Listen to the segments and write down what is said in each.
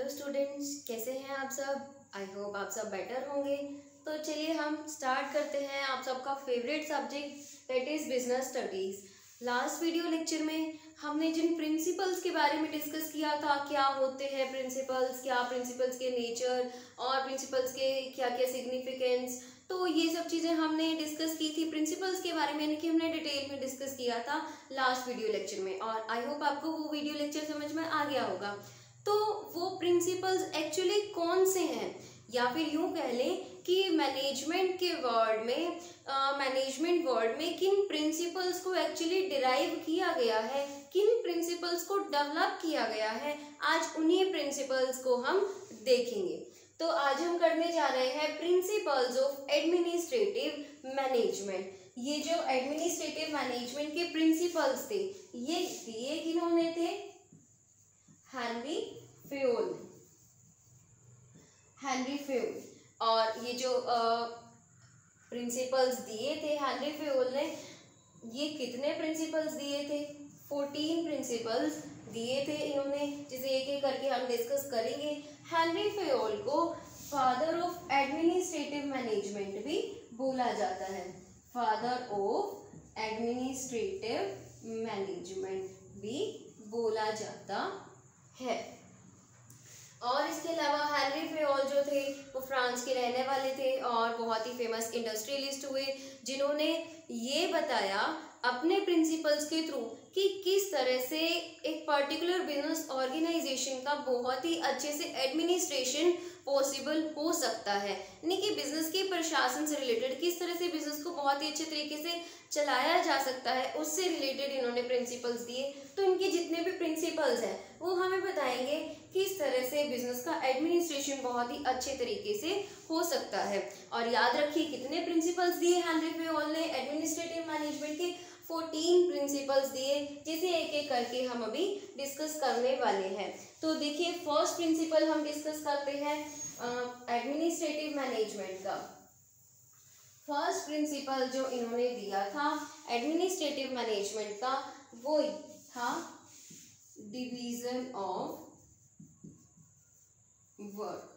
Hello students, कैसे हैं आप सब। आई होप आप सब बेटर होंगे। तो चलिए हम स्टार्ट करते हैं आप सबका favourite subject that is business studies. Last video lecture में हमने जिन प्रिंसिपल्स के बारे में डिस्कस किया था, क्या होते हैं प्रिंसिपल्स, क्या प्रिंसिपल्स के नेचर और प्रिंसिपल्स के क्या क्या सिग्निफिकेंस, तो ये सब चीज़ें हमने डिस्कस की थी प्रिंसिपल्स के बारे में, यानी कि हमने डिटेल में डिस्कस किया था लास्ट वीडियो लेक्चर में। और आई होप आपको वो वीडियो लेक्चर समझ में आ गया होगा। तो वो प्रिंसिपल्स एक्चुअली कौन से हैं, या फिर यूं कह लें कि मैनेजमेंट वर्ड में किन प्रिंसिपल्स को एक्चुअली डिराइव किया गया है, किन प्रिंसिपल्स को डेवलप किया गया है, आज उन्हीं प्रिंसिपल्स को हम देखेंगे। तो आज हम करने जा रहे हैं प्रिंसिपल्स ऑफ एडमिनिस्ट्रेटिव मैनेजमेंट। ये जो एडमिनिस्ट्रेटिव मैनेजमेंट के प्रिंसिपल्स थे, ये दिए किन्होंने थे, हेनरी फ्योल। और ये जो प्रिंसिपल्स दिए थे हेनरी फ्योल ने, ये कितने प्रिंसिपल्स दिए थे, 14 प्रिंसिपल्स दिए थे इन्होंने, जिसे एक एक करके हम डिस्कस करेंगे। हेनरी फ्योल को फादर ऑफ एडमिनिस्ट्रेटिव मैनेजमेंट भी बोला जाता है, फादर ऑफ एडमिनिस्ट्रेटिव मैनेजमेंट भी बोला जाता है। और इसके अलावा हेनरी फ्योल जो थे वो फ्रांस के रहने वाले थे और बहुत ही फेमस इंडस्ट्रियलिस्ट हुए, जिन्होंने ये बताया अपने प्रिंसिपल्स के थ्रू कि किस तरह से एक पर्टिकुलर बिजनेस ऑर्गेनाइजेशन का बहुत ही अच्छे से एडमिनिस्ट्रेशन पॉसिबल हो सकता है, यानी कि बिजनेस के प्रशासन से रिलेटेड किस तरह से बिजनेस को बहुत ही अच्छे तरीके से चलाया जा सकता है, उससे रिलेटेड इन्होंने प्रिंसिपल्स दिए। तो इनके जितने भी प्रिंसिपल्स हैं वो हमें बताएंगे किस तरह से बिजनेस का एडमिनिस्ट्रेशन बहुत ही अच्छे तरीके से हो सकता है। और याद रखिए कितने प्रिंसिपल्स दिए हेनरी फ्योल ने एडमिनिस्ट्रेटिव मैनेजमेंट के, 14 प्रिंसिपल्स दिए, जिसे एक एक करके हम अभी डिस्कस करने वाले हैं। तो देखिए फर्स्ट प्रिंसिपल हम डिस्कस करते हैं एडमिनिस्ट्रेटिव मैनेजमेंट का। फर्स्ट प्रिंसिपल जो इन्होंने दिया था एडमिनिस्ट्रेटिव मैनेजमेंट का, वो था डिवीजन ऑफ वर्क।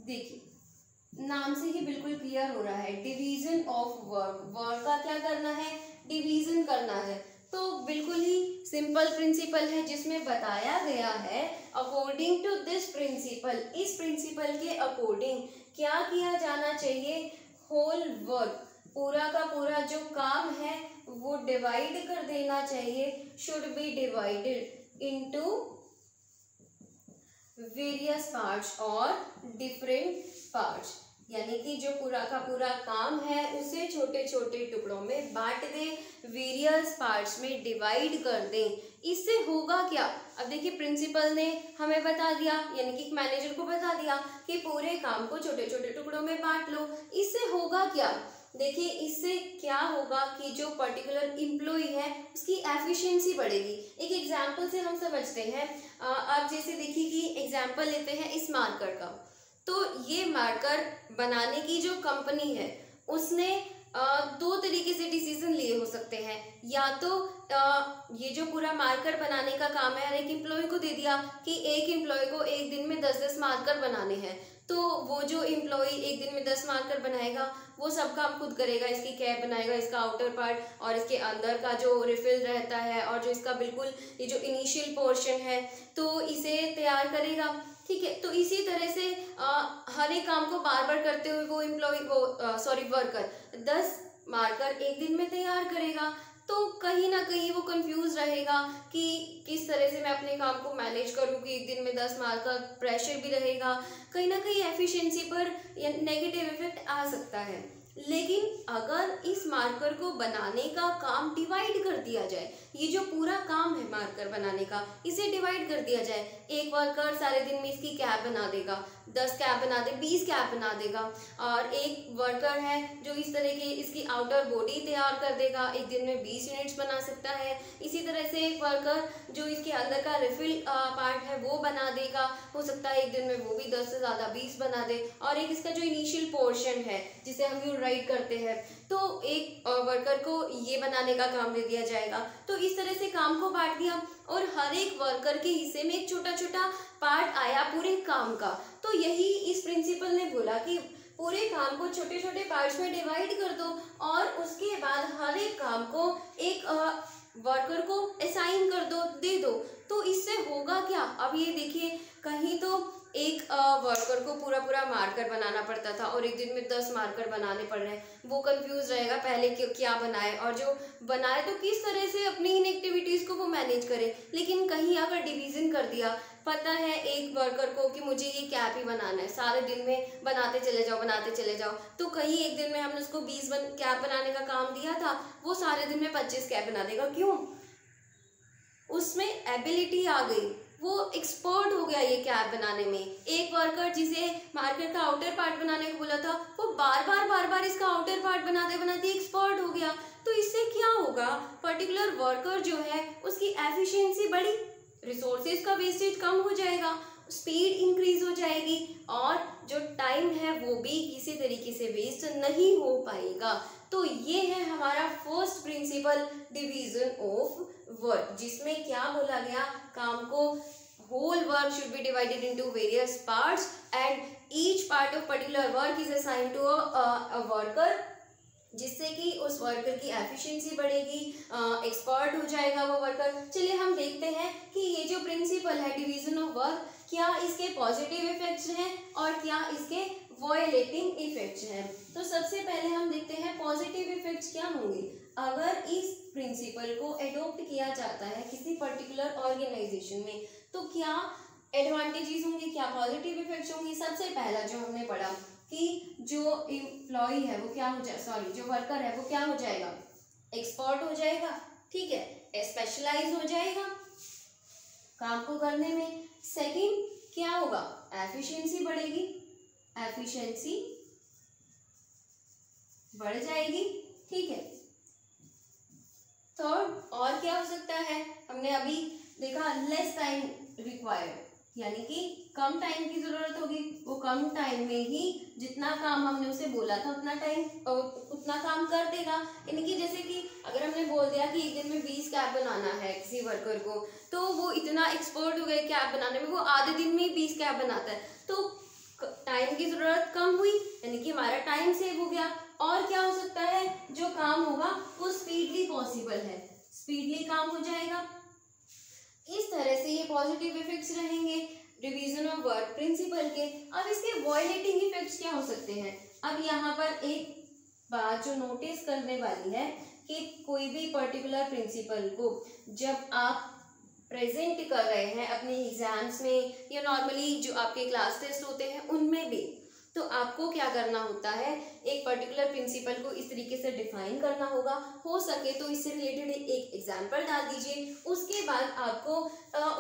देखिए नाम से ही बिल्कुल क्लियर हो रहा है, डिवीजन ऑफ वर्क। वर्क का क्या करना है, डिवीजन करना है। तो बिल्कुल ही सिंपल प्रिंसिपल है, जिसमें बताया गया है अकॉर्डिंग टू दिस प्रिंसिपल, इस प्रिंसिपल के अकॉर्डिंग क्या किया जाना चाहिए, होल वर्क, पूरा का पूरा जो काम है वो डिवाइड कर देना चाहिए, should be divided into various parts और डिफरेंट पार्ट्स, यानी कि जो पूरा का पूरा काम है उसे छोटे छोटे टुकड़ों में बांट दें, वेरियस पार्ट्स में डिवाइड कर दें। इससे होगा क्या, अब देखिए प्रिंसिपल ने हमें बता दिया, यानी कि मैनेजर को बता दिया कि पूरे काम को छोटे छोटे टुकड़ों में बांट लो। इससे होगा क्या, देखिए इससे क्या होगा कि जो पर्टिकुलर एम्प्लॉय है उसकी एफिशिएंसी बढ़ेगी। एक एग्जांपल से हम समझते हैं, आप जैसे देखिए कि एग्जांपल लेते हैं इस मार्कर का। तो ये मार्कर बनाने की जो कंपनी है उसने दो तरीके से डिसीजन लिए हो सकते हैं, या तो ये जो पूरा मार्कर बनाने का काम है हर एक एम्प्लॉय को दे दिया कि एक एम्प्लॉय को एक दिन में 10-10 मार्कर बनाने हैं, तो वो जो एम्प्लॉय एक दिन में 10 मार्कर बनाएगा वो सब काम खुद करेगा, इसकी कैप बनाएगा, इसका आउटर पार्ट और इसके अंदर का जो रिफिल रहता है और जो इसका बिल्कुल ये जो इनिशियल पोर्शन है तो इसे तैयार करेगा, ठीक है। तो इसी तरह से हर एक काम को बार बार करते हुए वो वर्कर 10 मार्कर एक दिन में तैयार करेगा। तो कहीं ना कहीं वो कंफ्यूज रहेगा कि किस तरह से मैं अपने काम को मैनेज करूँ कि एक दिन में 10 मार्कर, प्रेशर भी रहेगा, कहीं ना कहीं एफिशिएंसी पर नेगेटिव इफेक्ट आ सकता है। लेकिन अगर इस मार्कर को बनाने का काम डिवाइड कर दिया जाए, ये जो पूरा काम है मार्कर बनाने का इसे डिवाइड कर दिया जाए, एक वर्कर सारे दिन में इसकी कैप बना देगा, 10 कैप बना दे, 20 कैप बना देगा, और एक वर्कर है जो इस तरह के इसकी आउटर बॉडी तैयार कर देगा, एक दिन में 20 यूनिट्स बना सकता है। इसी तरह से एक वर्कर जो इसके अंदर का रिफिल पार्ट है वो बना देगा, हो सकता है एक दिन में वो भी 10 से ज़्यादा 20 बना दे। और एक इसका जो इनिशियल पोर्शन है जिसे हम यूँ डिवाइड करते हैं, तो एक वर्कर को ये बनाने का काम दे दिया जाएगा। तो इस तरह से काम को बांट दिया और हर एक वर्कर के हिस्से में एक छोटा छोटा पार्ट आया पूरे काम का। तो यही इस प्रिंसिपल ने बोला कि पूरे काम को छोटे छोटे पार्ट्स में डिवाइड कर दो और उसके बाद हर एक काम को एक वर्कर को असाइन कर दो, दे दो। तो इससे होगा क्या, अब ये देखिए, कहीं तो एक वर्कर को पूरा पूरा मार्कर बनाना पड़ता था और एक दिन में 10 मार्कर बनाने पड़ रहे हैं, वो कंफ्यूज रहेगा पहले क्या बनाए, और जो बनाए तो किस तरह से अपनी इन एक्टिविटीज़ को वो मैनेज करे। लेकिन कहीं अगर डिवीज़न कर दिया, पता है एक वर्कर को कि मुझे ये कैप ही बनाना है, सारे दिन में बनाते चले जाओ बनाते चले जाओ, तो कहीं एक दिन में हमने उसको 20 कैप बनाने का काम दिया था, वो सारे दिन में 25 कैप बना देगा। क्यों? उसमें एबिलिटी आ गई, वो एक्सपर्ट हो गया ये कैप बनाने में। एक वर्कर जिसे मार्कर का आउटर पार्ट बनाने को बोला था, वो बार बार इसका आउटर पार्ट बनाते बनाते एक्सपर्ट हो गया। तो इससे क्या होगा, पर्टिकुलर वर्कर जो है उसकी एफिशिएंसी बढ़ी, रिसोर्सेज का वेस्टेज कम हो जाएगा, स्पीड इंक्रीज हो जाएगी और जो टाइम है वो भी किसी तरीके से वेस्ट नहीं हो पाएगा। तो ये है हमारा first principle, division of work, जिसमें क्या बोला गया, काम को whole work should be divided into various parts and each part of particular work is assigned to a worker, जिससे कि उस वर्कर की एफिशिएंसी बढ़ेगी, एक्सपर्ट हो जाएगा वो वर्कर। चलिए हम देखते हैं कि ये जो प्रिंसिपल है डिवीजन ऑफ वर्क, क्या इसके पॉजिटिव इफेक्ट्स हैं और क्या इसके वॉयलेटिंग इफेक्ट्स हैं। तो सबसे पहले हम देखते हैं पॉजिटिव इफेक्ट्स क्या होंगे अगर इस प्रिंसिपल को एडॉप्ट किया जाता है किसी पर्टिकुलर ऑर्गेनाइजेशन में। तो क्या एडवांटेजेस होंगे, क्या पॉजिटिव इफेक्ट्स होंगे। सबसे पहला जो हमने पढ़ा कि जो एम्प्लॉय है वो क्या हो जाए, जो वर्कर है वो क्या हो जाएगा, एक्सपर्ट हो जाएगा, ठीक है, स्पेशलाइज हो जाएगा काम को करने में। सेकंड क्या होगा, एफिशिएंसी बढ़ेगी, एफिशिएंसी बढ़ जाएगी, ठीक है। थर्ड और क्या हो सकता है, हमने अभी देखा लेस टाइम रिक्वायर्ड, यानी कि कम टाइम की जरूरत होगी, वो कम टाइम में ही जितना काम हमने उसे बोला था उतना काम कर देगा। यानी कि जैसे कि अगर हमने बोल दिया कि एक दिन में 20 कैप बनाना है किसी वर्कर को, तो वो इतना एक्सपर्ट हो गए कैप बनाने में, वो आधे दिन में ही 20 कैप बनाता है, तो टाइम की जरूरत कम हुई, यानी कि हमारा टाइम सेव हो गया। और क्या हो सकता है, जो काम होगा वो स्पीडली पॉसिबल है, स्पीडली काम हो जाएगा। इस तरह से ये पॉजिटिव इफेक्ट्स रहेंगे डिवीजन ऑफ वर्क प्रिंसिपल के। अब इसके वॉयलेटिंग इफेक्ट्स क्या हो सकते हैं। अब यहाँ पर एक बात जो नोटिस करने वाली है कि कोई भी पर्टिकुलर प्रिंसिपल को जब आप प्रेजेंट कर रहे हैं अपने एग्जाम्स में या नॉर्मली जो आपके क्लास टेस्ट होते हैं उनमें भी, तो आपको क्या करना होता है, एक पर्टिकुलर प्रिंसिपल को इस तरीके से डिफाइन करना होगा। हो सके तो इससे रिलेटेड एक एग्जाम्पल डाल दीजिए, उसके बाद आपको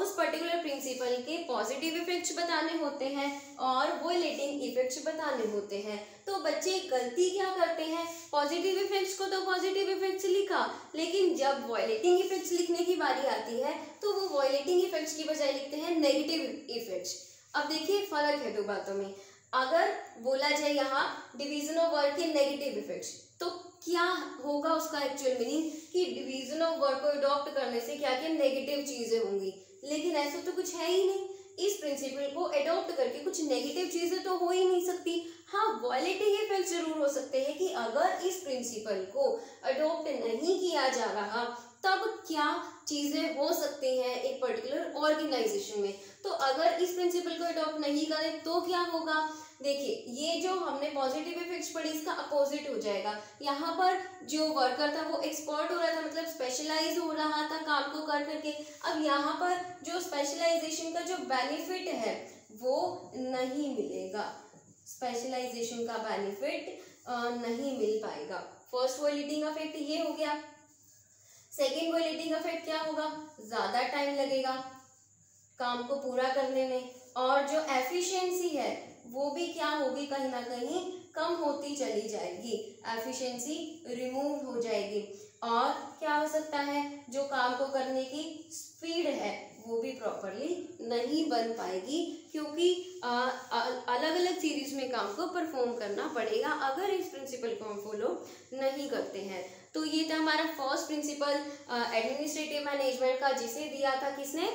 उस पर्टिकुलर प्रिंसिपल के पॉजिटिव इफेक्ट्स बताने होते हैं और वॉयलेटिंग इफेक्ट्स बताने होते हैं। तो बच्चे गलती क्या करते हैं, पॉजिटिव इफेक्ट्स को तो पॉजिटिव इफेक्ट्स लिखा, लेकिन जब वॉयलेटिंग इफेक्ट्स लिखने की बारी आती है तो वो वॉयलेटिंग इफेक्ट्स की बजाय लिखते हैं नेगेटिव इफेक्ट्स। अब देखिए फर्क है दो बातों में। अगर बोला जाए यहाँ डिवीजन ऑफ वर्क के नेगेटिव इफेक्ट्स, तो क्या होगा उसका एक्चुअल मीनिंग कि डिवीजन ऑफ वर्क को अडॉप्ट करने से क्या क्या नेगेटिव चीजें होंगी, लेकिन ऐसा तो कुछ है ही नहीं। इस प्रिंसिपल को अडॉप्ट करके कुछ नेगेटिव चीजें तो हो ही नहीं सकती। हाँ, वॉयलेटिंग इफेक्ट जरूर हो सकते हैं कि अगर इस प्रिंसिपल को अडॉप्ट नहीं किया जा रहा तब क्या चीजें हो सकती हैं एक पर्टिकुलर ऑर्गेनाइजेशन में। तो अगर इस प्रिंसिपल को अडॉप्ट नहीं करें तो क्या होगा, देखिए ये जो हमने पॉजिटिव इफेक्ट्स पढ़ी इसका अपोजिट हो जाएगा। यहाँ पर जो वर्कर था वो एक्सपर्ट हो रहा था, मतलब स्पेशलाइज हो रहा था काम को कर करके। अब यहाँ पर जो स्पेशलाइजेशन का जो बेनिफिट है वो नहीं मिलेगा, स्पेशलाइजेशन का बेनिफिट नहीं मिल पाएगा। फर्स्ट वॉयलेटिंग इफेक्ट ये हो गया। सेकेंड वॉयलेटिंग इफेक्ट क्या होगा, ज्यादा टाइम लगेगा काम को पूरा करने में और जो एफिशिएंसी है वो भी क्या होगी, कहीं ना कहीं कम होती चली जाएगी, एफिशिएंसी रिमूव हो जाएगी। और क्या हो सकता है, जो काम को करने की स्पीड है वो भी प्रॉपरली नहीं बन पाएगी, क्योंकि अलग अलग सीरीज में काम को परफॉर्म करना पड़ेगा अगर इस प्रिंसिपल को हम फॉलो नहीं करते हैं। तो ये था हमारा फर्स्ट प्रिंसिपल एडमिनिस्ट्रेटिव मैनेजमेंट का, जिसे दिया था किसने,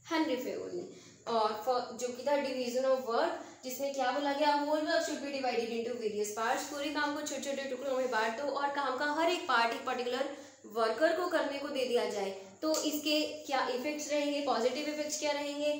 हेनरी फेयोल ने, और जो कि था डिवीजन ऑफ वर्क, जिसमें क्या बोला गया, whole work should be divided into various parts, पूरे काम को छोटे छोटे टुकड़ों में बांट दो और काम का हर एक पार्ट एक पर्टिकुलर वर्कर को करने को दे दिया जाए। तो इसके क्या इफेक्ट्स रहेंगे, पॉजिटिव इफेक्ट्स क्या रहेंगे,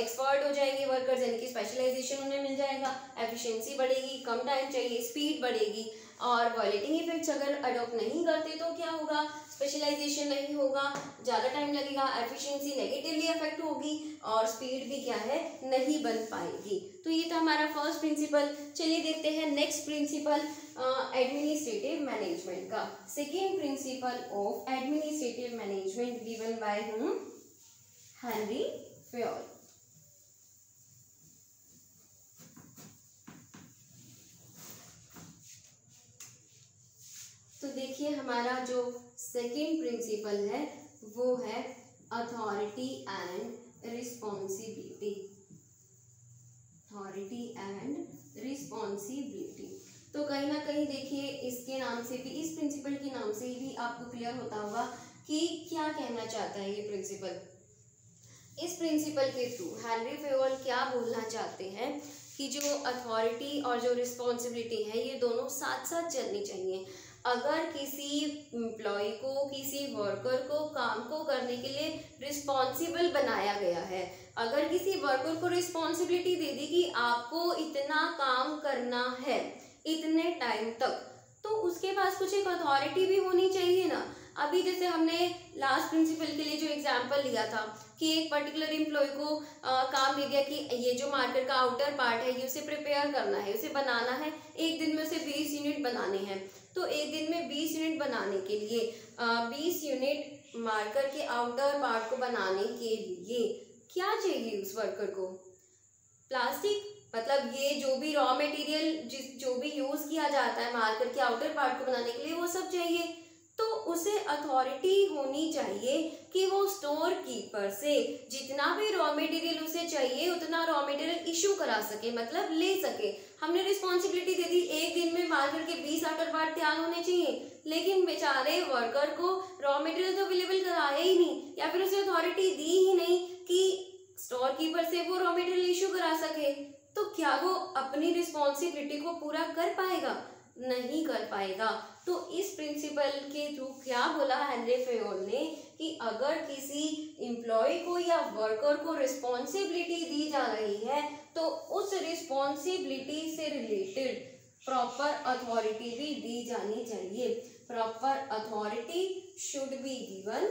एक्सपर्ट हो जाएंगे वर्कर्स, यानी कि स्पेशलाइजेशन उन्हें मिल जाएगा, एफिशिएंसी बढ़ेगी, कम टाइम चाहिए, स्पीड बढ़ेगी। और वॉलेटिंग इफेक्ट्स अगर अडॉप्ट नहीं करते तो क्या होगा, स्पेशलाइजेशन नहीं होगा, ज़्यादा टाइम लगेगा, एफिशिएंसी नेगेटिवली अफेक्ट होगी और स्पीड भी क्या है, नहीं बन पाएगी। तो ये था हमारा फर्स्ट प्रिंसिपल। चलिए देखते हैं नेक्स्ट प्रिंसिपल एडमिनिस्ट्रेटिव मैनेजमेंट का। Second principle of administrative management given by whom, Henry Fayol. तो देखिए हमारा जो सेकेंड प्रिंसिपल है वो है authority and responsibility. Authority and responsibility, तो कहीं ना कहीं देखिए इसके नाम से भी, इस प्रिंसिपल के नाम से भी आपको क्लियर होता होगा कि क्या कहना चाहता है ये प्रिंसिपल। इस प्रिंसिपल के थ्रू हेनरी फेयोल क्या बोलना चाहते हैं कि जो अथॉरिटी और जो रिस्पॉन्सिबिलिटी है ये दोनों साथ साथ चलनी चाहिए। अगर किसी एम्प्लॉय को, किसी वर्कर को काम को करने के लिए रिस्पॉन्सिबल बनाया गया है, अगर किसी वर्कर को रिस्पॉन्सिबिलिटी दे दी कि आपको इतना काम करना है इतने टाइम तक, तो उसके पास कुछ एक अथॉरिटी भी होनी चाहिए ना। अभी जैसे हमने लास्ट प्रिंसिपल के लिए जो एग्जांपल लिया था कि एक पर्टिकुलर एम्प्लॉय को काम दे दिया कि ये जो मार्कर का आउटर पार्ट है ये उसे प्रिपेयर करना है, उसे बनाना है, एक दिन में उसे 20 यूनिट बनाने हैं। तो एक दिन में 20 यूनिट बनाने के लिए 20 यूनिट मार्कर के आउटर पार्ट को बनाने के लिए क्या चाहिए उस वर्कर को, प्लास्टिक, मतलब ये जो भी रॉ मटेरियल जो भी यूज किया जाता है मार्कर के आउटर पार्ट को बनाने के लिए वो सब चाहिए। तो उसे अथॉरिटी होनी चाहिए कि वो स्टोर कीपर से जितना भी रॉ मटेरियल उसे चाहिए उतना रॉ मटेरियल इशू करा सके, मतलब ले सके। हमने रिस्पॉन्सिबिलिटी दे दी एक दिन में मार्कर के 20 आउटर पार्ट तैयार होने चाहिए, लेकिन बेचारे वर्कर को रॉ मटेरियल तो अवेलेबल कराया ही नहीं, या फिर उसे अथॉरिटी दी ही नहीं कि स्टोर कीपर से वो रॉ मटेरियल इशू करा सके। तो क्या वो अपनी रिस्पॉन्सिबिलिटी को पूरा कर पाएगा? नहीं कर पाएगा। तो इस प्रिंसिपल के थ्रू क्या बोला हेनरी फेयोल ने कि अगर किसी एम्प्लॉय को या वर्कर को रिस्पॉन्सिबिलिटी दी जा रही है तो उस रिस्पॉन्सिबिलिटी से रिलेटेड प्रॉपर अथॉरिटी भी दी जानी चाहिए। Proper authority should be given,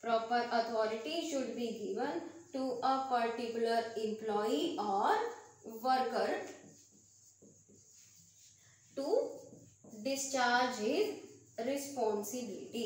proper authority should be given to a particular employ और worker to discharge his responsibility.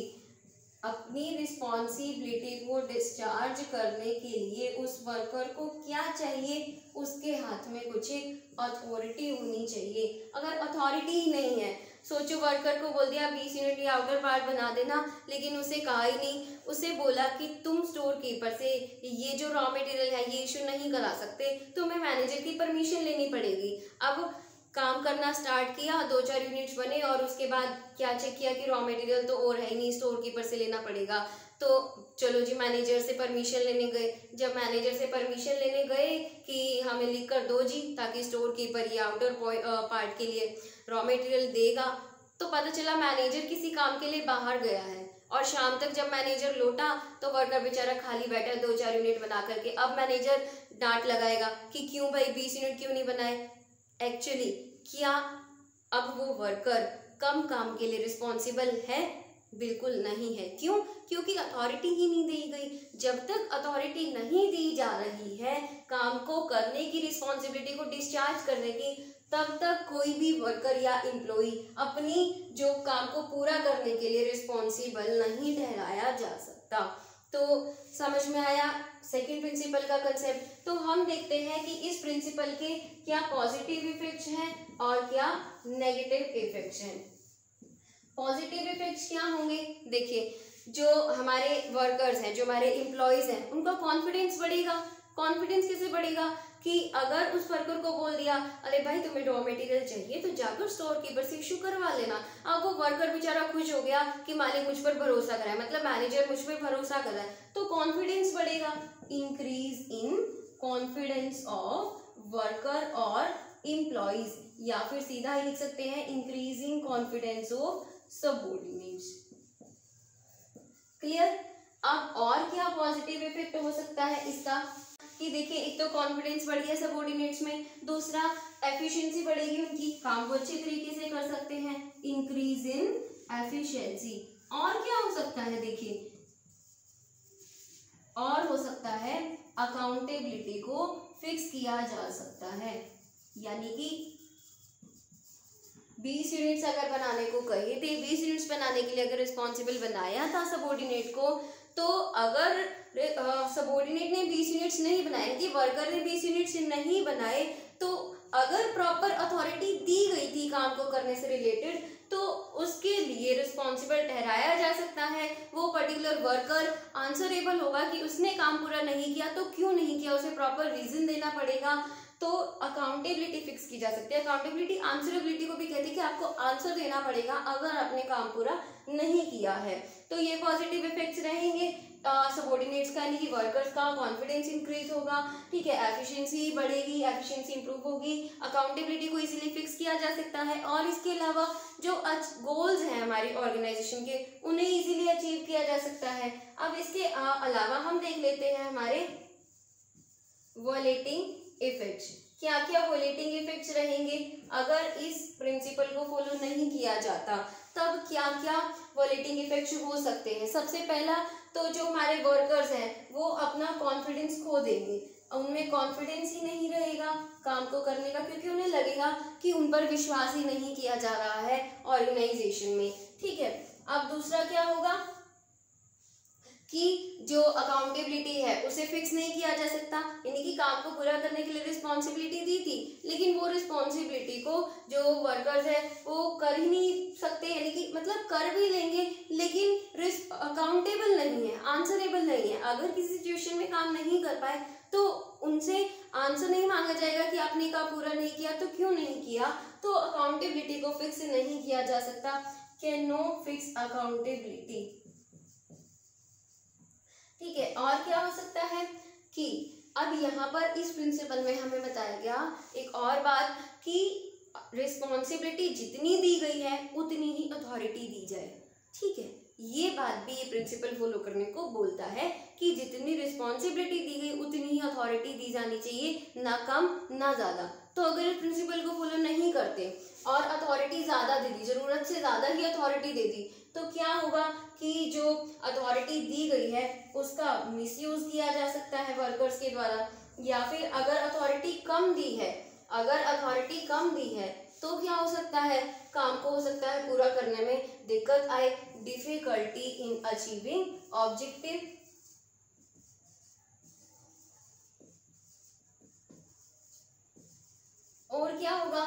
अपनी रिस्पॉन्सिबिलिटी को डिस्चार्ज करने के लिए उस वर्कर को क्या चाहिए, उसके हाथ में कुछ एक अथॉरिटी होनी चाहिए। अगर अथॉरिटी ही नहीं है, सोचो वर्कर को बोल दिया 20 यूनिट या आउटर पार्ट बना देना, लेकिन उसे कहा ही नहीं, उसे बोला कि तुम स्टोर कीपर से ये जो रॉ मटेरियल है ये इशू नहीं करा सकते, तुम्हें मैनेजर की परमिशन लेनी पड़ेगी। अब काम करना स्टार्ट किया, 2-4 यूनिट्स बने और उसके बाद क्या चेक किया कि रॉ मटेरियल तो और है ही नहीं, स्टोर कीपर से लेना पड़ेगा। तो चलो जी मैनेजर से परमिशन लेने गए। जब मैनेजर से परमिशन लेने गए कि हमें लिख कर दो जी ताकि स्टोर कीपर ये आउटर पार्ट के लिए रॉ मटेरियल देगा, तो पता चला मैनेजर किसी काम के लिए बाहर गया है और शाम तक जब मैनेजर लौटा तो वर्कर बेचारा खाली बैठा 2-4 यूनिट बना करके। अब मैनेजर डांट लगाएगा कि क्यों भाई 20 यूनिट क्यों नहीं बनाए। एक्चुअली क्या अब वो वर्कर कम काम के लिए रिस्पॉन्सिबल है? बिल्कुल नहीं है। क्यों? क्योंकि अथॉरिटी ही नहीं दी गई। जब तक अथॉरिटी नहीं दी जा रही है काम को करने की, रिस्पॉन्सिबिलिटी को डिस्चार्ज करने की, तब तक कोई भी वर्कर या एम्प्लॉई अपनी जो काम को पूरा करने के लिए रिस्पॉन्सिबल नहीं ठहराया जा सकता। तो समझ में आया सेकंड प्रिंसिपल का कंसेप्ट। तो हम देखते हैं कि इस प्रिंसिपल के क्या पॉजिटिव इफेक्ट्स हैं और क्या नेगेटिव इफेक्ट्स हैं। पॉजिटिव इफेक्ट्स क्या होंगे? देखिए, जो हमारे वर्कर्स हैं, जो हमारे एम्प्लॉयज हैं, उनका कॉन्फिडेंस बढ़ेगा। कॉन्फिडेंस कैसे बढ़ेगा? कि अगर उस वर्कर को बोल दिया, अरे भाई तुम्हें रॉ मटेरियल चाहिए तो जाकर स्टोर कीपर से इशू करवा लेना, अब वो वर्कर बेचारा खुश हो गया कि मालिक मुझ पर भरोसा कर रहा है, मतलब मैनेजर मुझ पर भरोसा कर रहा है, तो कॉन्फिडेंस बढ़ेगा। Increase in confidence of worker और एम्प्लॉयज, या फिर सीधा ही लिख सकते हैं increasing confidence of subordinates. Clear? अब और क्या पॉजिटिव इफेक्ट हो सकता है इसका? कि देखिए, एक तो कॉन्फिडेंस बढ़ गया सबऑर्डिनेट्स में, दूसरा एफिशिएंसी बढ़ेगी, उनकी काम को अच्छे तरीके से कर सकते हैं, इंक्रीज इन एफिशिएंसी। और क्या हो सकता है? देखिए, और हो सकता है अकाउंटेबिलिटी को फिक्स किया जा सकता है, यानी कि 20 यूनिट्स अगर बनाने को कहे थे, 20 यूनिट्स बनाने के लिए अगर रिस्पॉन्सिबल बनाया था सबऑर्डिनेट को, तो अगर सबऑर्डिनेट ने 20 यूनिट्स नहीं बनाए, कि वर्कर ने 20 यूनिट्स नहीं बनाए, तो अगर प्रॉपर अथॉरिटी दी गई थी काम को करने से रिलेटेड, तो उसके लिए रिस्पॉन्सिबल ठहराया जा सकता है। वो पर्टिकुलर वर्कर आंसरेबल होगा कि उसने काम पूरा नहीं किया, तो क्यों नहीं किया, उसे प्रॉपर रीजन देना पड़ेगा। तो अकाउंटेबिलिटी फिक्स की जा सकती है। अकाउंटेबिलिटी आंसरेबिलिटी को भी कहते हैं कि आपको आंसर देना पड़ेगा अगर आपने काम पूरा नहीं किया है। तो ये पॉजिटिव इफेक्ट्स रहेंगे सबऑर्डिनेट्स का, यानी कि वर्कर्स का कॉन्फिडेंस इंक्रीज होगा, ठीक है, एफिशिएंसी बढ़ेगी, एफिशिएंसी इंप्रूव होगी, अकाउंटेबिलिटी को इजीली फिक्स किया जा सकता है, और इसके अलावा जो गोल्स हैं हमारी ऑर्गेनाइजेशन के, उन्हें इजीली अचीव किया जा सकता है। अब इसके अलावा हम देख लेते हैं हमारे वॉलेटिंग इफेक्ट्स। क्या क्या वॉलेटिंग इफेक्ट्स रहेंगे अगर इस प्रिंसिपल को फॉलो नहीं किया जाता? तब क्या क्या वॉलेटिंग इफेक्ट्स हो सकते हैं? सबसे पहला तो जो हमारे वर्कर्स हैं वो अपना कॉन्फिडेंस खो देंगे, उनमें कॉन्फिडेंस ही नहीं रहेगा काम को करने का, क्योंकि उन्हें लगेगा कि उन पर विश्वास ही नहीं किया जा रहा है ऑर्गेनाइजेशन में, ठीक है। अब दूसरा क्या होगा कि जो अकाउंटेबिलिटी है उसे फिक्स नहीं किया जा सकता, यानी कि काम को पूरा करने के लिए रिस्पॉन्सिबिलिटी दी थी, लेकिन वो रिस्पॉन्सिबिलिटी को जो वर्कर्स है वो कर ही नहीं सकते, यानी कि मतलब कर भी लेंगे लेकिन अकाउंटेबल नहीं है, आंसरेबल नहीं है। अगर किसी सिचुएशन में काम नहीं कर पाए तो उनसे आंसर नहीं मांगा जाएगा कि आपने काम पूरा नहीं किया, तो क्यों नहीं किया, तो अकाउंटेबिलिटी को फिक्स नहीं किया जा सकता। कैन नॉट फिक्स अकाउंटेबिलिटी, ठीक है। और क्या हो सकता है कि अब यहाँ पर इस प्रिंसिपल में हमें बताया गया एक और बात कि रिस्पॉन्सिबिलिटी जितनी दी गई है उतनी ही अथॉरिटी दी जाए, ठीक है। ये बात भी ये प्रिंसिपल फॉलो करने को बोलता है कि जितनी रिस्पॉन्सिबिलिटी दी गई उतनी ही अथॉरिटी दी जानी चाहिए, ना कम ना ज़्यादा। तो अगर इस प्रिंसिपल को फॉलो नहीं करते और अथॉरिटी ज़्यादा दे दी, ज़रूरत से ज़्यादा ही अथॉरिटी दे दी, तो क्या होगा कि जो अथॉरिटी दी गई है उसका मिसयूज किया जा सकता है वर्कर्स के द्वारा। या फिर अगर अथॉरिटी कम दी है, अगर अथॉरिटी कम दी है तो क्या हो सकता है, काम को हो सकता है पूरा करने में दिक्कत आए, डिफिकल्टी इन अचीविंग ऑब्जेक्टिव। और क्या होगा,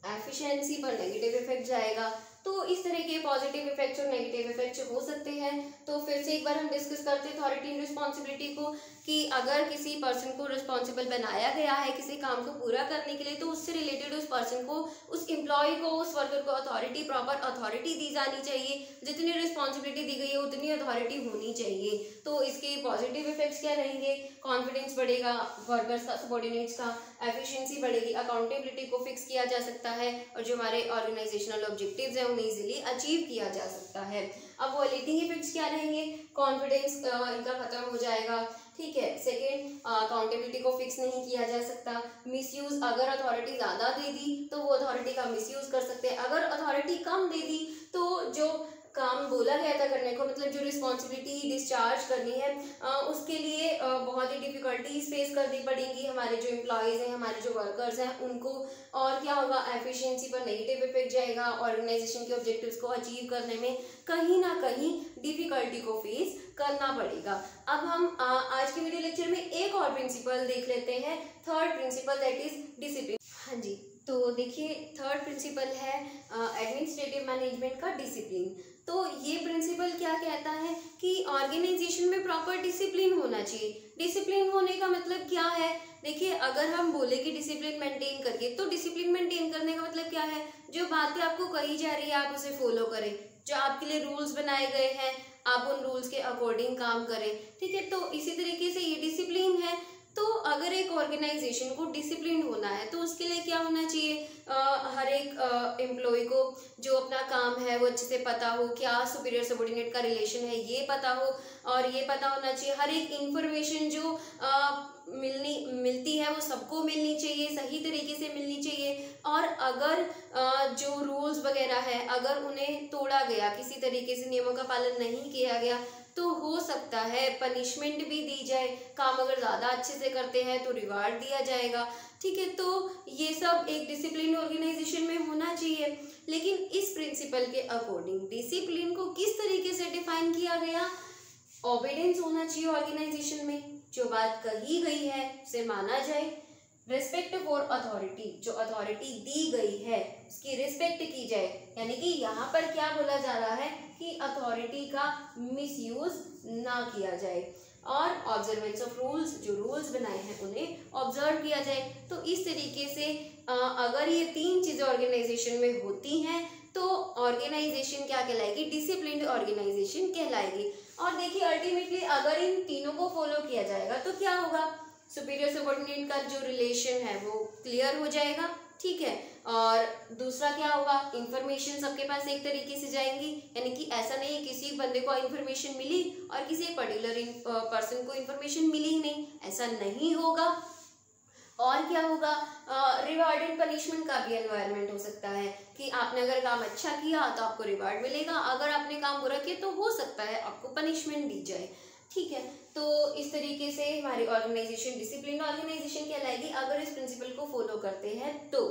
एफिशिएंसी पर नेगेटिव इफेक्ट जाएगा। तो इस तरह के पॉजिटिव इफेक्ट्स और नेगेटिव इफेक्ट्स हो सकते हैं। तो फिर से एक बार हम डिस्कस करते हैं अथॉरिटी एंड रिस्पॉन्सिबिलिटी को, कि अगर किसी पर्सन को रिस्पॉन्सिबल बनाया गया है किसी काम को पूरा करने के लिए, तो उससे रिलेटेड उस पर्सन को, उस एम्प्लॉय को, उस वर्कर को अथॉरिटी, प्रॉपर अथॉरिटी दी जानी चाहिए। जितनी रिस्पॉन्सिबिलिटी दी गई है उतनी अथॉरिटी होनी चाहिए। तो इसके पॉजिटिव इफेक्ट्स क्या रहेंगे, कॉन्फिडेंस बढ़ेगा वर्कर्स का, सबऑर्डिनेट्स का, एफिशिएंसी बढ़ेगी, अकाउंटेबिलिटी को फिक्स किया जा सकता है, और जो हमारे ऑर्गेनाइजेशनल ऑब्जेक्टिव्स हैं उन्हें इजीली अचीव किया जा सकता है। अब वॉलेटिंग इफेक्ट्स क्या रहेंगे, कॉन्फिडेंस इनका खत्म हो जाएगा, ठीक है। सेकेंड, अकाउंटेबिलिटी को फिक्स नहीं किया जा सकता। मिसयूज, अगर अथॉरिटी ज़्यादा दे दी तो वो अथॉरिटी का मिसयूज कर सकते हैं, अगर अथॉरिटी कम दे दी तो जो काम बोला गया था करने को, मतलब जो रिस्पॉन्सिबिलिटी डिस्चार्ज करनी है उसके लिए बहुत ही डिफिकल्टीज फेस करनी पड़ेंगी हमारे जो एम्प्लॉयज़ हैं, हमारे जो वर्कर्स हैं उनको। और क्या होगा, एफिशिएंसी पर नेगेटिव इफेक्ट जाएगा, ऑर्गेनाइजेशन के ऑब्जेक्टिव्स को अचीव करने में कहीं ना कहीं डिफिकल्टी को फेस करना पड़ेगा। अब हम आज के वीडियो लेक्चर में एक और प्रिंसिपल देख लेते हैं, third principal, that is discipline. हाँ जी, तो देखिए थर्ड प्रिंसिपल है एडमिनिस्ट्रेटिव मैनेजमेंट का डिसिप्लिन। तो ये प्रिंसिपल क्या कहता है कि ऑर्गेनाइजेशन में प्रॉपर डिसिप्लिन होना चाहिए। डिसिप्लिन होने का मतलब क्या है? देखिए अगर हम बोले कि डिसिप्लिन मेंटेन करिए, तो डिसिप्लिन मेंटेन करने का मतलब क्या है? जो बातें आपको कही जा रही है आप उसे फॉलो करें, जो आपके लिए रूल्स बनाए गए हैं आप उन रूल्स के अकॉर्डिंग काम करें, ठीक है। तो इसी तरीके से ये डिसिप्लिन है। तो अगर एक ऑर्गेनाइजेशन को डिसिप्लिन होना है तो उसके लिए क्या होना चाहिए? हर एक एम्प्लॉय को जो अपना काम है वो अच्छे से पता हो, क्या सुपीरियर सबॉर्डिनेट का रिलेशन है ये पता हो, और ये पता होना चाहिए हर एक इंफॉर्मेशन जो मिलती है वो सबको मिलनी चाहिए, सही तरीके से मिलनी चाहिए। और अगर जो रूल्स वगैरह है अगर उन्हें तोड़ा गया, किसी तरीके से नियमों का पालन नहीं किया गया, तो हो सकता है पनिशमेंट भी दी जाए। काम अगर ज़्यादा अच्छे से करते हैं तो रिवार्ड दिया जाएगा, ठीक है। तो ये सब एक डिसिप्लिन ऑर्गेनाइजेशन में होना चाहिए। लेकिन इस प्रिंसिपल के अकॉर्डिंग डिसिप्लिन को किस तरीके से डिफाइन किया गया? ओबीडियंस होना चाहिए ऑर्गेनाइजेशन में, जो बात कही गई है उसे माना जाए। रिस्पेक्ट फॉर अथॉरिटी, जो अथॉरिटी दी गई है उसकी रिस्पेक्ट की जाए। यानी कि यहाँ पर क्या बोला जा रहा है कि अथॉरिटी का मिसयूज ना किया जाए। और ऑब्जर्वेंस ऑफ रूल्स, जो रूल्स बनाए हैं उन्हें ऑब्जर्व किया जाए। तो इस तरीके से अगर ये तीन चीज़ें ऑर्गेनाइजेशन में होती हैं तो ऑर्गेनाइजेशन क्या कहलाएगी? डिसिप्लिन्ड ऑर्गेनाइजेशन कहलाएगी। और देखिए अल्टीमेटली अगर इन तीनों को फॉलो किया जाएगा तो क्या होगा? सुपीरियर सबॉर्डिनेट का जो रिलेशन है वो क्लियर हो जाएगा, ठीक है। और दूसरा क्या होगा? इंफॉर्मेशन सबके पास एक तरीके से जाएंगी, यानी कि ऐसा नहीं है किसी बंदे को इंफॉर्मेशन मिली और किसी पर्टिकुलर पर्सन को इंफॉर्मेशन मिली ही नहीं, ऐसा नहीं होगा। और क्या होगा? रिवार्ड एंड पनिशमेंट का भी एनवायरनमेंट हो सकता है कि आपने अगर काम अच्छा किया तो आपको रिवार्ड मिलेगा, अगर आपने काम बुरा किया तो हो सकता है आपको पनिशमेंट दी जाए, ठीक है। तो इस तरीके से हमारी ऑर्गेनाइजेशन डिसिप्लिन ऑर्गेनाइजेशन कहलाएगी अगर इस प्रिंसिपल को फॉलो करते हैं तो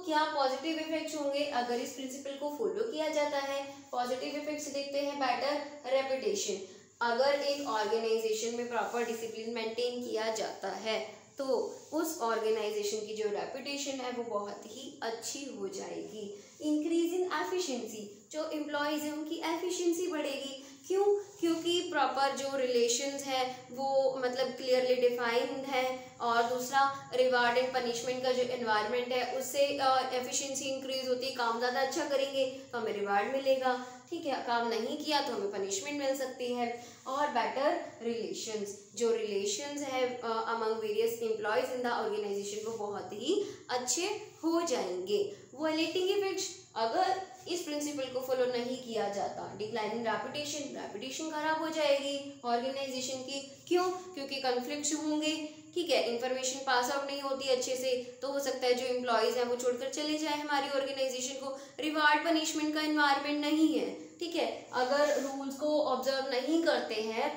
क्या पॉजिटिव इफेक्ट्स होंगे अगर इस प्रिंसिपल को फॉलो किया जाता है? पॉजिटिव इफेक्ट्स देखते हैं। बेटर रेपुटेशन, अगर एक ऑर्गेनाइजेशन में प्रॉपर डिसिप्लिन मेंटेन किया जाता है तो उस ऑर्गेनाइजेशन की जो रेपुटेशन है वो बहुत ही अच्छी हो जाएगी। इंक्रीज इन एफिशिएंसी, जो एम्प्लॉयज़ हैं उनकी एफिशिएंसी बढ़ेगी। क्यों? क्योंकि प्रॉपर जो रिलेशंस है वो मतलब क्लियरली डिफाइंड है। और दूसरा रिवार्ड एंड पनिशमेंट का जो एनवायरनमेंट है उससे एफिशिएंसी इंक्रीज होती है। काम ज़्यादा अच्छा करेंगे तो हमें रिवार्ड मिलेगा, ठीक है। काम नहीं किया तो हमें पनिशमेंट मिल सकती है। और बेटर रिलेशंस, जो रिलेशंस है among various employees in the organisation वो बहुत ही अच्छे हो जाएंगे। वायलेटिंग इफेक्ट्स, अगर इस प्रिंसिपल को फॉलो नहीं किया जाता, डिक्लाइनिंग रेपुटेशन खराब हो जाएगी ऑर्गेनाइजेशन की। क्यों? क्योंकि कॉन्फ्लिक्ट्स होंगे, ठीक है। इंफॉर्मेशन पास आउट नहीं होती अच्छे से तो हो सकता है जो एम्प्लॉयज़ हैं वो छोड़कर चले जाए हमारी ऑर्गेनाइजेशन को। रिवार्ड पनिशमेंट का एनवायरनमेंट नहीं है, ठीक है। अगर रूल्स को ऑब्जर्व नहीं करते हैं,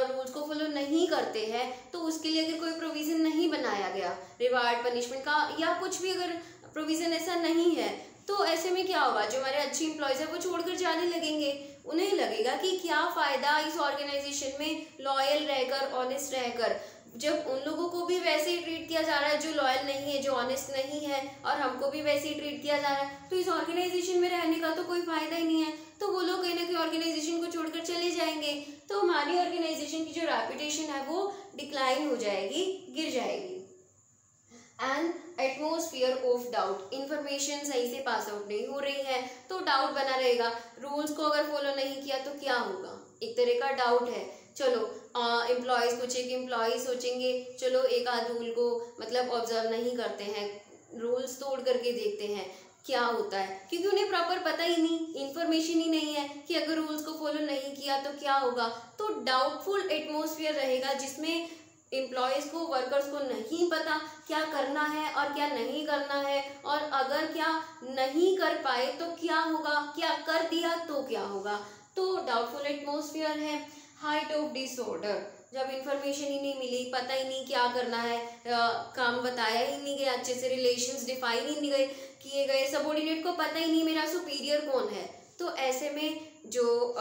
रूल्स को फॉलो नहीं करते हैं तो उसके लिए अगर कोई प्रोविज़न नहीं बनाया गया रिवार्ड पनिशमेंट का या कुछ भी अगर प्रोविज़न ऐसा नहीं है तो ऐसे में क्या होगा? जो हमारे अच्छे एम्प्लॉयज़ हैं वो छोड़कर जाने लगेंगे। उन्हें लगेगा कि क्या फ़ायदा इस ऑर्गेनाइजेशन में लॉयल रहकर, ऑनेस्ट रहकर, जब उन लोगों को भी वैसे ही ट्रीट किया जा रहा है जो लॉयल नहीं है, जो ऑनेस्ट नहीं है, और हमको भी वैसे ही ट्रीट किया जा रहा है, तो इस ऑर्गेनाइजेशन में रहने का तो कोई फ़ायदा ही नहीं है। तो वो लोग कहीं ना कहीं ऑर्गेनाइजेशन को छोड़कर चले जाएंगे तो हमारी ऑर्गेनाइजेशन की जो रेपुटेशन है वो डिक्लाइन हो जाएगी, गिर जाएगी। And atmosphere of doubt, information सही से पास आउट नहीं हो रही है तो डाउट बना रहेगा। रूल्स को अगर फॉलो नहीं किया तो क्या होगा? एक तरह का डाउट है। चलो एम्प्लॉयज़, कुछ एक एम्प्लॉयज़ सोचेंगे चलो एक आध रूल को मतलब ऑब्जर्व नहीं करते हैं, रूल्स तोड़ करके देखते हैं क्या होता है, क्योंकि उन्हें प्रॉपर पता ही नहीं, इन्फॉर्मेशन ही नहीं है कि अगर रूल्स को फॉलो नहीं किया तो क्या होगा। तो डाउटफुल एटमोसफियर रहेगा जिसमें एम्प्लॉयज़ को, वर्कर्स को नहीं पता क्या करना है और क्या नहीं करना है, और अगर क्या नहीं कर पाए तो क्या होगा, क्या कर दिया तो क्या होगा। तो डाउटफुल एटमोसफियर है। हाइट ऑफ डिसऑर्डर, जब इन्फॉर्मेशन ही नहीं मिली, पता ही नहीं क्या करना है, काम बताया ही नहीं गया अच्छे से, रिलेशंस डिफाइन ही नहीं किए गए, सबऑर्डिनेट को पता ही नहीं मेरा सुपीरियर कौन है, तो ऐसे में जो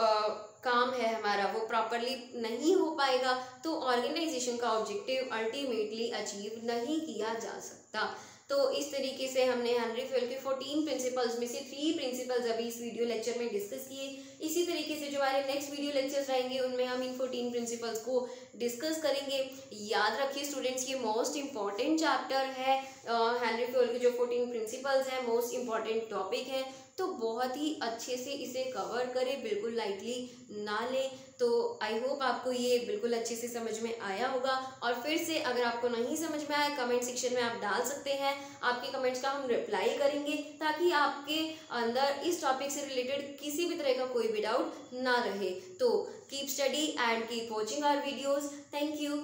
काम है हमारा वो प्रॉपरली नहीं हो पाएगा, तो ऑर्गेनाइजेशन का ऑब्जेक्टिव अल्टीमेटली अचीव नहीं किया जा सकता। तो इस तरीके से हमने हेनरी फुएल के 14 प्रिंसिपल्स में से 3 प्रिंसिपल्स अभी इस वीडियो लेक्चर में डिस्कस किए। इसी तरीके से जो हमारे नेक्स्ट वीडियो लेक्चर्स रहेंगे उनमें हम इन 14 प्रिंसिपल्स को डिस्कस करेंगे। याद रखिए स्टूडेंट्स, ये मोस्ट इंपॉर्टेंट चैप्टर है। हेनरी फुएल के जो 14 प्रिंसिपल्स हैं मोस्ट इंपॉर्टेंट टॉपिक है, तो बहुत ही अच्छे से इसे कवर करें, बिल्कुल लाइटली ना लें। तो आई होप आपको ये बिल्कुल अच्छे से समझ में आया होगा। और फिर से अगर आपको नहीं समझ में आया कमेंट सेक्शन में आप डाल सकते हैं, आपके कमेंट्स का हम रिप्लाई करेंगे ताकि आपके अंदर इस टॉपिक से रिलेटेड किसी भी तरह का कोई भी डाउट ना रहे। तो keep study and keep watching our videos. Thank you.